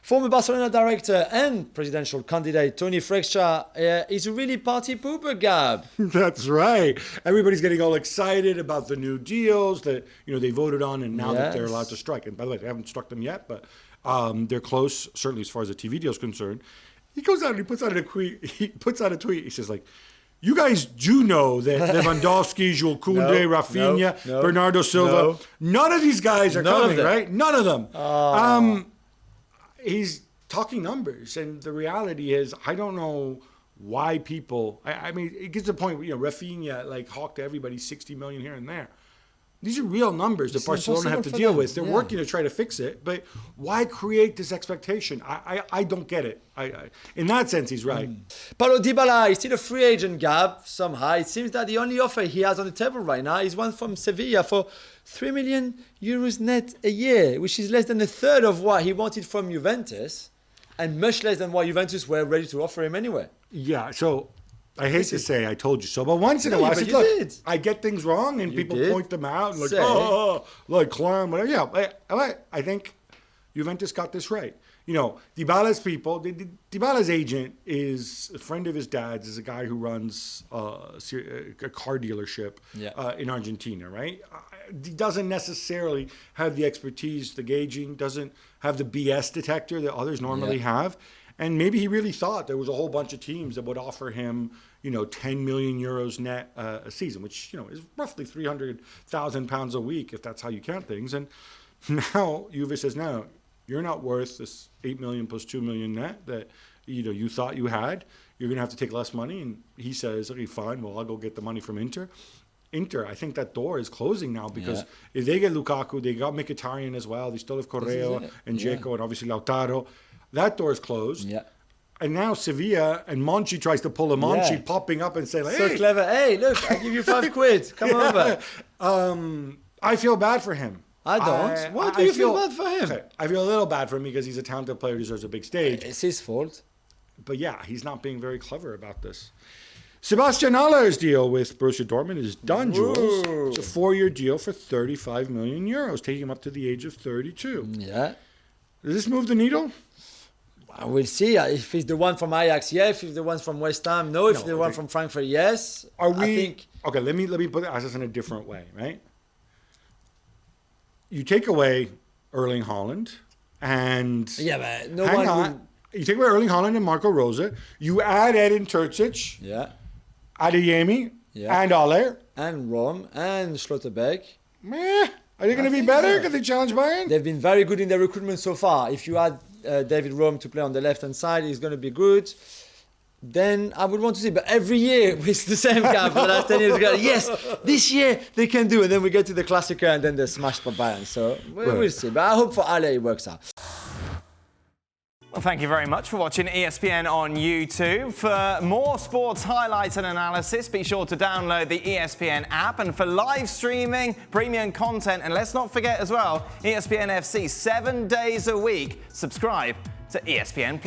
Former Barcelona director and presidential candidate Toni Freixa is a really party pooper, Gab. That's right. Everybody's getting all excited about the new deals that they voted on, and now that they're allowed to strike. And by the way, they haven't struck them yet, but they're close, certainly as far as the TV deal is concerned. He goes out and he puts out a tweet. He says, you guys do know that Lewandowski, Jules Kounde, Raphinha, Bernardo Silva, none of these guys are coming, right? None of them. He's talking numbers, and the reality is, I don't know why people. I mean, it gets to the point where Raphinha hawked to everybody 60 million here and there. These are real numbers that Barcelona have to deal with. They're working to try to fix it, but why create this expectation? I don't get it. In that sense, he's right. Paulo Dybala is still a free agent, Gab. Somehow, it seems that the only offer he has on the table right now is one from Sevilla for 3 million euros net a year, which is less than a third of what he wanted from Juventus, and much less than what Juventus were ready to offer him anyway. Yeah, so I hate to say I told you so, but once in a while, I get things wrong, and people point them out, and clown, whatever. Yeah, I think Juventus got this right. Dybala's people, Dybala's agent is a friend of his dad's, is a guy who runs a car dealership in Argentina, right? He doesn't necessarily have the expertise, the gauging, doesn't have the BS detector that others normally have. And maybe he really thought there was a whole bunch of teams that would offer him, 10 million euros net a season, which, is roughly 300,000 pounds a week, if that's how you count things. And now Juve says, no, you're not worth this 8 million plus 2 million net that, you thought you had. You're going to have to take less money. And he says, okay, fine, well, I'll go get the money from Inter. I think that door is closing now, because if they get Lukaku, they got Mkhitaryan as well. They still have Correa and Dzeko and obviously Lautaro. That door is closed. Yeah. And now Sevilla and Monchi tries to pull a Monchi popping up and say, hey. So clever. Hey, look, I'll give you £5. Come over. I feel bad for him. I don't. Why do you feel bad for him? Okay, I feel a little bad for him because he's a talented player who deserves a big stage. It's his fault. But yeah, he's not being very clever about this. Sebastian Haller's deal with Borussia Dortmund is done, Jules. It's a 4-year deal for 35 million euros, taking him up to the age of 32. Yeah. Does this move the needle? We'll see. If it's the one from Ajax, yes. If it's the one from West Ham, no. If it's the one from Frankfurt, yes. Okay, let me put this in a different way, right? You take away Erling Haaland and... Yeah, but You take away Erling Haaland and Marco Rose. You add Edin Terzic. Yeah. Adeyemi. Yeah. And Aller. And Rom. And Schlotterbeck. Meh. Are they going to be better? Can they challenge Bayern? They've been very good in their recruitment so far. If you add David Rome to play on the left-hand side, he's going to be good. Then I would want to see. But every year, it's the same guy for the last 10 years. Yes, this year they can do. And then we get to the Klassiker and then they're smashed by Bayern. So we'll see. But I hope for Ale it works out. Well, thank you very much for watching ESPN on YouTube. For more sports highlights and analysis, be sure to download the ESPN app. And for live streaming, premium content, and let's not forget as well, ESPN FC 7 days a week. Subscribe to ESPN+.